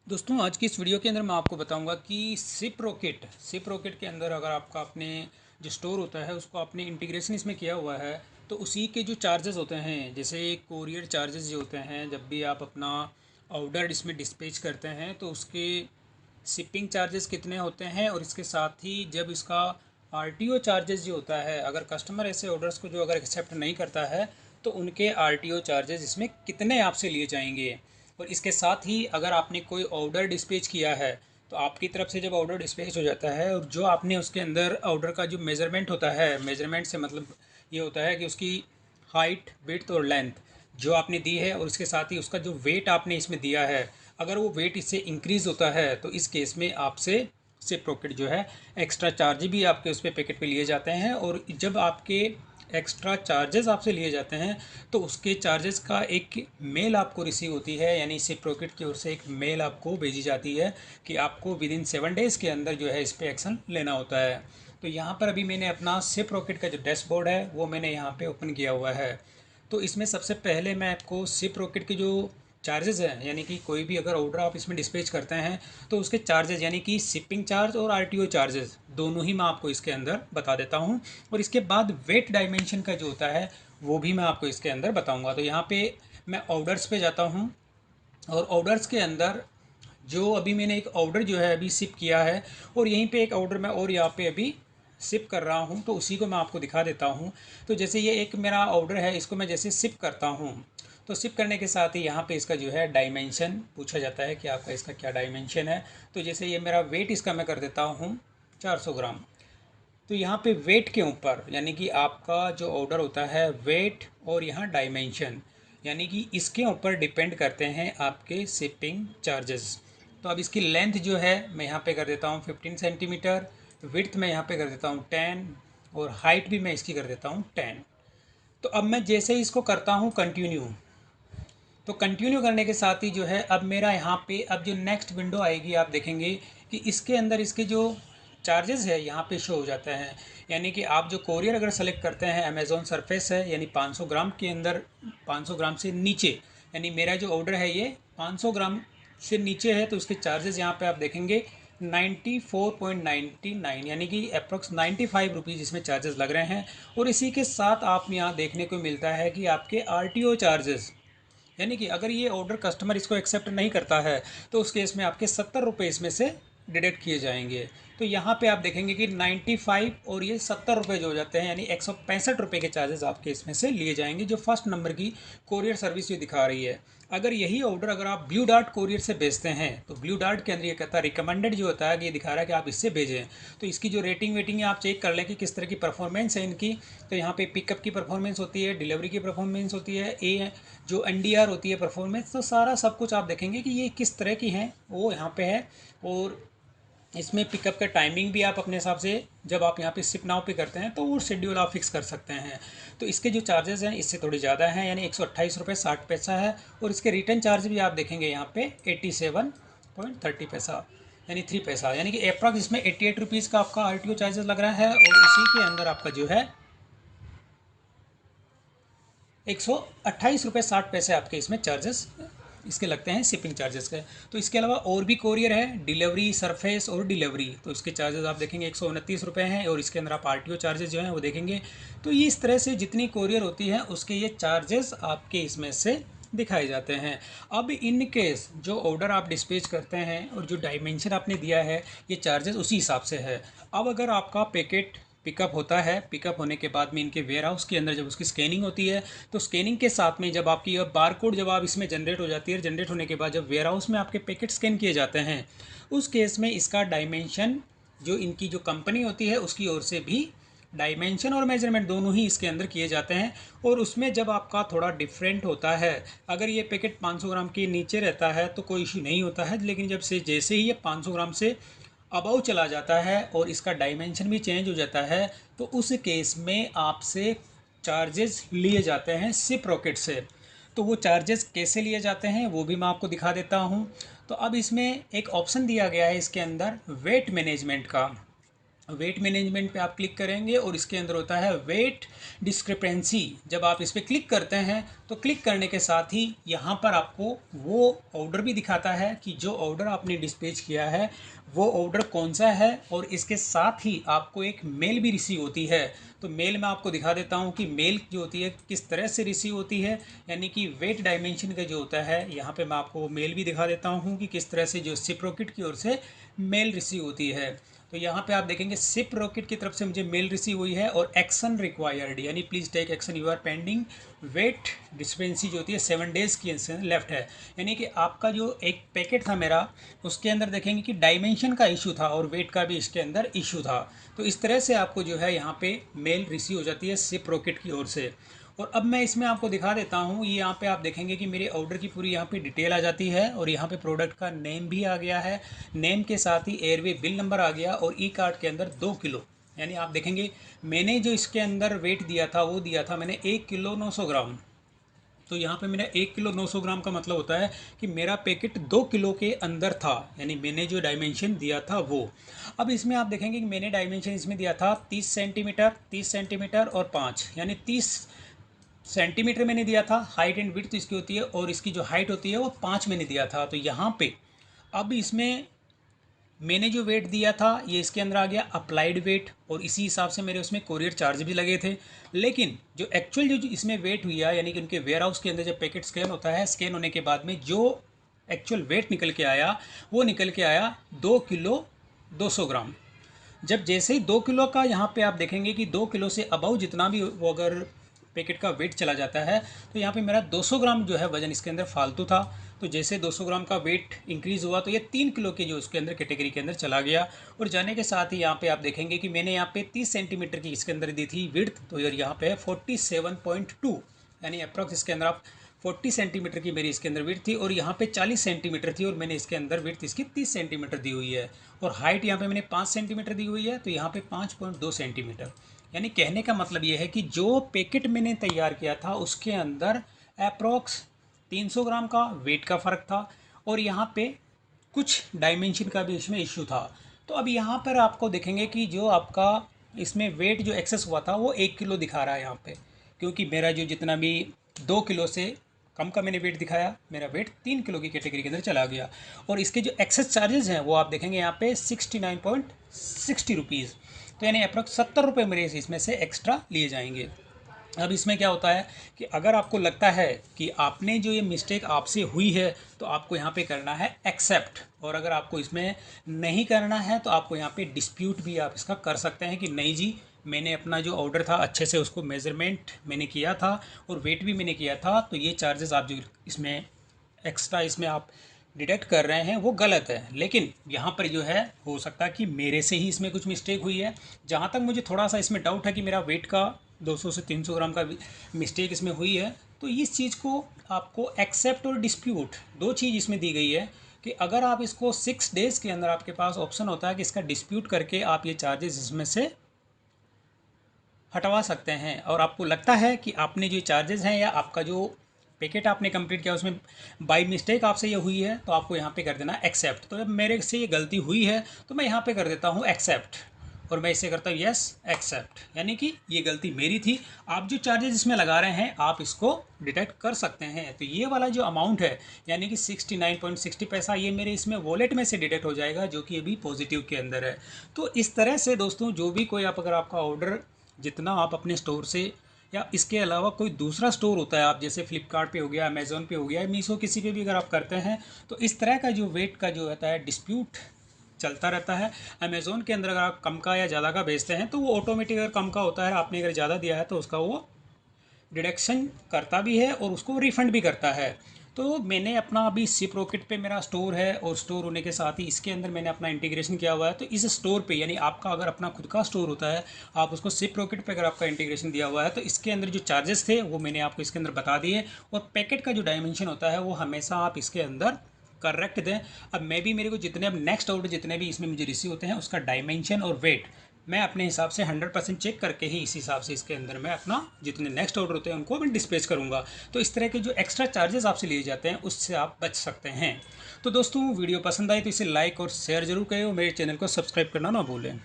दोस्तों आज की इस वीडियो के अंदर मैं आपको बताऊंगा कि सिप रॉकेट के अंदर अगर आपका अपने जो स्टोर होता है उसको आपने इंटीग्रेशन इसमें किया हुआ है तो उसी के जो चार्जेस होते हैं, जैसे कोरियर चार्जेस जो होते हैं, जब भी आप अपना ऑर्डर इसमें डिस्पैच करते हैं तो उसके शिपिंग चार्जेस कितने होते हैं, और इसके साथ ही जब इसका आरटीओ चार्जेस जो होता है, अगर कस्टमर ऐसे ऑर्डर्स को जो अगर एक्सेप्ट नहीं करता है तो उनके आरटीओ चार्जेस इसमें कितने आपसे लिए जाएंगे। और इसके साथ ही अगर आपने कोई ऑर्डर डिस्पैच किया है तो आपकी तरफ से जब ऑर्डर डिस्पैच हो जाता है और जो आपने उसके अंदर ऑर्डर का जो मेज़रमेंट होता है, मेज़रमेंट से मतलब ये होता है कि उसकी हाइट, विड्थ और लेंथ जो आपने दी है, और इसके साथ ही उसका जो वेट आपने इसमें दिया है, अगर वो वेट इससे इंक्रीज़ होता है तो इस केस में आपसे सिप रॉकेट जो है एक्स्ट्रा चार्ज भी आपके उस पर पैकेट पे लिए जाते हैं। और जब आपके एक्स्ट्रा चार्जेस आपसे लिए जाते हैं तो उसके चार्जेस का एक मेल आपको रिसीव होती है, यानी सिप रॉकेट की ओर से एक मेल आपको भेजी जाती है कि आपको विद इन 7 डेज़ के अंदर जो है इस पर एक्शन लेना होता है। तो यहाँ पर अभी मैंने अपना सिप रॉकेट का जो डैशबोर्ड है वो मैंने यहाँ पे ओपन किया हुआ है। तो इसमें सबसे पहले मैं आपको सिप रॉकेट के जो चार्जेस हैं, यानी कि कोई भी अगर ऑर्डर आप इसमें डिस्पैच करते हैं तो उसके चार्जेस यानी कि शिपिंग चार्ज और आरटीओ चार्जेस दोनों ही मैं आपको इसके अंदर बता देता हूँ। और इसके बाद वेट डायमेंशन का जो होता है वो भी मैं आपको इसके अंदर बताऊँगा। तो यहाँ पे मैं ऑर्डर्स पे जाता हूँ, और ऑर्डर्स के अंदर जो अभी मैंने एक ऑर्डर जो है अभी शिप किया है, और यहीं पे एक ऑर्डर मैं और यहाँ पे अभी शिप कर रहा हूँ, तो उसी को मैं आपको दिखा देता हूँ। तो जैसे ये एक मेरा ऑर्डर है, इसको मैं जैसे शिप करता हूँ तो शिप करने के साथ ही यहाँ पे इसका जो है डायमेंशन पूछा जाता है कि आपका इसका क्या डायमेंशन है। तो जैसे ये मेरा वेट इसका मैं कर देता हूँ 400 ग्राम। तो यहाँ पे वेट के ऊपर यानी कि आपका जो ऑर्डर होता है वेट और यहाँ डायमेंशन, यानी कि इसके ऊपर डिपेंड करते हैं आपके शिपिंग चार्जेस। तो अब इसकी लेंथ जो है मैं यहाँ पे कर देता हूँ 15 सेंटीमीटर, विड्थ मैं यहाँ पे कर देता हूँ 10, और हाइट भी मैं इसकी कर देता हूँ 10। तो अब मैं जैसे ही इसको करता हूँ कंटिन्यू, तो कंटिन्यू करने के साथ ही जो है अब मेरा यहाँ पे अब जो नेक्स्ट विंडो आएगी आप देखेंगे कि इसके अंदर इसके जो चार्जेस है यहाँ पे शो हो जाता है। यानी कि आप जो कोरियर अगर सेलेक्ट करते हैं, अमेज़ॉन सरफेस है, यानी 500 ग्राम के अंदर 500 ग्राम से नीचे, यानी मेरा जो ऑर्डर है ये 500 ग्राम से नीचे है, तो उसके चार्जेस यहाँ पे आप देखेंगे 94.99, यानी कि अप्रॉक्स 95 रुपीज़ इसमें चार्जेस लग रहे हैं। और इसी के साथ आप यहाँ देखने को मिलता है कि आपके आरटीओ चार्जेस, यानी कि अगर ये ऑर्डर कस्टमर इसको एक्सेप्ट नहीं करता है तो उस केस में आपके 70 रुपये इसमें से डिडक्ट किए जाएंगे। तो यहाँ पे आप देखेंगे कि 95 और ये 70 रुपये जो हो जाते हैं, यानी 165 रुपये के चार्जेस आपके इसमें से लिए जाएंगे, जो फर्स्ट नंबर की कोरियर सर्विस ये दिखा रही है। अगर यही ऑर्डर अगर आप ब्लू डार्ट कोरियर से भेजते हैं तो ब्लू डार्ट के अंदर ये कहता है रिकमेंडेड जो होता है कि ये दिखा रहा है कि आप इससे भेजें। तो इसकी जो रेटिंग वेटिंग है आप चेक कर लें कि किस तरह की परफॉर्मेंस है इनकी। तो यहाँ पे पिकअप की परफॉर्मेंस होती है, डिलीवरी की परफॉर्मेंस होती है, ए जो एनडीआर होती है परफॉर्मेंस, तो सारा सब कुछ आप देखेंगे कि ये किस तरह की हैं वो यहाँ पे है। और इसमें पिकअप का टाइमिंग भी आप अपने हिसाब से जब आप यहाँ पे शिप नाउ पे करते हैं तो वो शेड्यूल आप फिक्स कर सकते हैं। तो इसके जो चार्जेस हैं इससे थोड़ी ज़्यादा हैं, यानी 128 रुपये 60 पैसा है। और इसके रिटर्न चार्ज भी आप देखेंगे यहाँ पे 87.30 पैसा, यानी 3 पैसा, यानी कि अप्रॉक्स इसमें 88 रुपीज़ का आपका आर चार्जेस लग रहा है। और इसी के अंदर आपका जो है 128 रुपये 60 पैसे आपके इसमें चार्जेस इसके लगते हैं शिपिंग चार्जेस के। तो इसके अलावा और भी कोरियर है, डिलीवरी, सरफेस और डिलीवरी, तो इसके चार्जेस आप देखेंगे 129 रुपये हैं। और इसके अंदर आप आरटीओ चार्जेस जो हैं वो देखेंगे। तो ये इस तरह से जितनी कोरियर होती है उसके ये चार्जेस आपके इसमें से दिखाए जाते हैं। अब इन केस जो ऑर्डर आप डिस्पैच करते हैं और जो डायमेंशन आपने दिया है ये चार्जेस उसी हिसाब से है। अब अगर आपका पैकेट पिकअप होता है, पिकअप होने के बाद में इनके वेयर हाउस के अंदर जब उसकी स्कैनिंग होती है तो स्कैनिंग के साथ में जब आपकी बार कोड जब आप इसमें जनरेट हो जाती है, जनरेट होने के बाद जब वेयर हाउस में आपके पैकेट स्कैन किए जाते हैं उस केस में इसका डायमेंशन जो इनकी जो कंपनी होती है उसकी ओर से भी डायमेंशन और मेजरमेंट दोनों ही इसके अंदर किए जाते हैं। और उसमें जब आपका थोड़ा डिफरेंट होता है, अगर ये पैकेट 500 ग्राम के नीचे रहता है तो कोई इशू नहीं होता है, लेकिन जब से जैसे ही ये 500 ग्राम से अबव चला जाता है और इसका डायमेंशन भी चेंज हो जाता है तो उस केस में आपसे चार्जेस लिए जाते हैं सिप रॉकेट से। तो वो चार्जेस कैसे लिए जाते हैं वो भी मैं आपको दिखा देता हूँ। तो अब इसमें एक ऑप्शन दिया गया है इसके अंदर वेट मैनेजमेंट का। वेट मैनेजमेंट पे आप क्लिक करेंगे और इसके अंदर होता है वेट डिस्क्रिपेंसी। जब आप इस पर क्लिक करते हैं तो क्लिक करने के साथ ही यहाँ पर आपको वो ऑर्डर भी दिखाता है कि जो ऑर्डर आपने डिस्पैच किया है वो ऑर्डर कौन सा है, और इसके साथ ही आपको एक मेल भी रिसीव होती है। तो मेल में आपको दिखा देता हूँ कि मेल जो होती है किस तरह से रिसीव होती है, यानी कि वेट डायमेंशन का जो होता है, यहाँ पे मैं आपको मेल भी दिखा देता हूँ कि किस तरह से जो सिप्रोकिट की ओर से मेल रिसीव होती है। तो यहाँ पे आप देखेंगे सिप्रोकिट की तरफ से मुझे मेल रिसीव हुई है और एक्शन रिक्वायर्ड, यानी please take action, you are pending weight discrepancy जो होती है 7 डेज़ की लेफ्ट है। यानी कि आपका जो एक पैकेट था मेरा, उसके अंदर देखेंगे कि डायमेंशन का इशू था और वेट का भी इसके अंदर इशू था। तो इस तरह से आपको जो है यहाँ पे मेल रिसीव हो जाती है सिप्रोकिट की ओर से। और अब मैं इसमें आपको दिखा देता हूँ, ये यहाँ पे आप देखेंगे कि मेरे ऑर्डर की पूरी यहाँ पे डिटेल आ जाती है और यहाँ पे प्रोडक्ट का नेम भी आ गया है। नेम के साथ ही एयरवे बिल नंबर आ गया और ई कार्ड के अंदर 2 किलो, यानी आप देखेंगे मैंने जो इसके अंदर वेट दिया था वो दिया था मैंने 1 किलो 900 ग्राम। तो यहाँ पे मेरा 1 किलो 900 ग्राम का मतलब होता है कि मेरा पैकेट 2 किलो के अंदर था, यानी मैंने जो डायमेंशन दिया था वो। अब इसमें आप देखेंगे कि मैंने डायमेंशन इसमें दिया था 30 सेंटीमीटर, 30 सेंटीमीटर और 5, यानी 30 सेंटीमीटर मैंने दिया था। हाइट एंड विड्थ इसकी होती है और इसकी जो हाइट होती है वो 5 मैंने दिया था। तो यहाँ पे अब इसमें मैंने जो वेट दिया था ये इसके अंदर आ गया अप्लाइड वेट, और इसी हिसाब से मेरे उसमें कोरियर चार्ज भी लगे थे। लेकिन जो एक्चुअल जो इसमें वेट हुआ, यानी कि उनके वेयर हाउस के अंदर जब पैकेट स्कैन होता है, स्कैन होने के बाद में जो एक्चुअल वेट निकल के आया वो निकल के आया 2 किलो 200 ग्राम। जब जैसे ही 2 किलो का यहाँ पे आप देखेंगे कि 2 किलो से अबव जितना भी वो अगर पैकेट का वेट चला जाता है, तो यहाँ पे मेरा 200 ग्राम जो है वजन इसके अंदर फालतू था। तो जैसे 200 ग्राम का वेट इंक्रीज़ हुआ तो ये 3 किलो के जो उसके अंदर कैटेगरी के अंदर चला गया। और जाने के साथ ही यहाँ पे आप देखेंगे कि मैंने यहाँ पे 30 सेंटीमीटर की इसके अंदर दी थी विड्थ, तो यार यहाँ पे है 47.2, यानी अप्रॉक्स इसके अंदर आप 40 सेंटीमीटर की मेरी इसके अंदर विड्थ थी और यहाँ पे 40 सेंटीमीटर थी, और मैंने इसके अंदर विड्थ इसकी 30 सेंटीमीटर दी हुई है। और हाइट यहाँ पे मैंने 5 सेंटीमीटर दी हुई है, तो यहाँ पे 5.2 सेंटीमीटर। यानी कहने का मतलब ये है कि जो पैकेट मैंने तैयार किया था उसके अंदर अप्रॉक्स 300 ग्राम का वेट का फ़र्क था और यहाँ पे कुछ डायमेंशन का भी इसमें इशू था। तो अब यहाँ पर आपको देखेंगे कि जो आपका इसमें वेट जो एक्सेस हुआ था वो 1 किलो दिखा रहा है यहाँ पे, क्योंकि मेरा जो जितना भी 2 किलो से कम का मैंने वेट दिखाया, मेरा वेट 3 किलो की कैटेगरी के अंदर चला गया। और इसके जो एक्सेस चार्जेस हैं वो आप देखेंगे यहाँ पे 69.60 रुपीज़, तो यानी अप्रॉक्स 70 रुपये मेरे इसमें से एक्स्ट्रा लिए जाएंगे। अब इसमें क्या होता है कि अगर आपको लगता है कि आपने जो ये मिस्टेक आपसे हुई है तो आपको यहाँ पे करना है एक्सेप्ट, और अगर आपको इसमें नहीं करना है तो आपको यहाँ पे डिस्प्यूट भी आप इसका कर सकते हैं कि नहीं जी, मैंने अपना जो ऑर्डर था अच्छे से उसको मेज़रमेंट मैंने किया था और वेट भी मैंने किया था, तो ये चार्जेस आप जो इसमें एक्स्ट्रा इसमें आप डिडक्ट कर रहे हैं वो गलत है। लेकिन यहाँ पर जो है हो सकता है कि मेरे से ही इसमें कुछ मिस्टेक हुई है। जहाँ तक मुझे थोड़ा सा इसमें डाउट है कि मेरा वेट का 200 से 300 ग्राम का मिस्टेक इसमें हुई है, तो इस चीज़ को आपको एक्सेप्ट और डिस्प्यूट दो चीज़ इसमें दी गई है कि अगर आप इसको 6 डेज़ के अंदर आपके पास ऑप्शन होता है कि इसका डिस्प्यूट करके आप ये चार्जेस इसमें से हटवा सकते हैं, और आपको लगता है कि आपने जो चार्जेस हैं या आपका जो पैकेट आपने कंप्लीट किया उसमें बाय मिस्टेक आपसे ये हुई है, तो आपको यहाँ पे कर देना एक्सेप्ट। तो जब मेरे से ये गलती हुई है तो मैं यहाँ पे कर देता हूँ एक्सेप्ट, और मैं इसे करता हूँ यस एक्सेप्ट, यानी कि ये गलती मेरी थी। आप जो चार्जेस इसमें लगा रहे हैं आप इसको डिटेक्ट कर सकते हैं। तो ये वाला जो अमाउंट है यानी कि 69.60 पैसा ये मेरे इसमें वॉलेट में से डिटेक्ट हो जाएगा, जो कि अभी पॉजिटिव के अंदर है। तो इस तरह से दोस्तों जो भी कोई आप अगर आपका ऑर्डर जितना आप अपने स्टोर से या इसके अलावा कोई दूसरा स्टोर होता है, आप जैसे फ्लिपकार्ट पे हो गया, अमेज़ोन पे हो गया, मीशो किसी पे भी अगर आप करते हैं तो इस तरह का जो वेट का जो होता है डिस्प्यूट चलता रहता है। अमेज़ोन के अंदर अगर आप कम का या ज़्यादा का बेचते हैं तो वो ऑटोमेटिक अगर कम का होता है, आपने अगर ज़्यादा दिया है तो उसका वो डिडक्शन करता भी है और उसको रिफ़ंड भी करता है। तो मैंने अपना अभी सिप्रोकिट पे मेरा स्टोर है और स्टोर होने के साथ ही इसके अंदर मैंने अपना इंटीग्रेशन किया हुआ है। तो इस स्टोर पे यानी आपका अगर अपना खुद का स्टोर होता है, आप उसको सिप्रोकिट पे अगर आपका इंटीग्रेशन दिया हुआ है तो इसके अंदर जो चार्जेस थे वो मैंने आपको इसके अंदर बता दिए, और पैकेट का जो डायमेंशन होता है वो हमेशा आप इसके अंदर करेक्ट दें। अब मैं भी मेरे को जितने अब नेक्स्ट ऑर्डर जितने भी इसमें मुझे रिसीव होते हैं उसका डायमेंशन और वेट मैं अपने हिसाब से 100% चेक करके ही इस हिसाब से इसके अंदर मैं अपना जितने नेक्स्ट ऑर्डर होते हैं उनको मैं डिस्पैच करूंगा। तो इस तरह के जो एक्स्ट्रा चार्जेस आपसे लिए जाते हैं उससे आप बच सकते हैं। तो दोस्तों वीडियो पसंद आई तो इसे लाइक और शेयर जरूर करें और मेरे चैनल को सब्सक्राइब करना ना भूलें।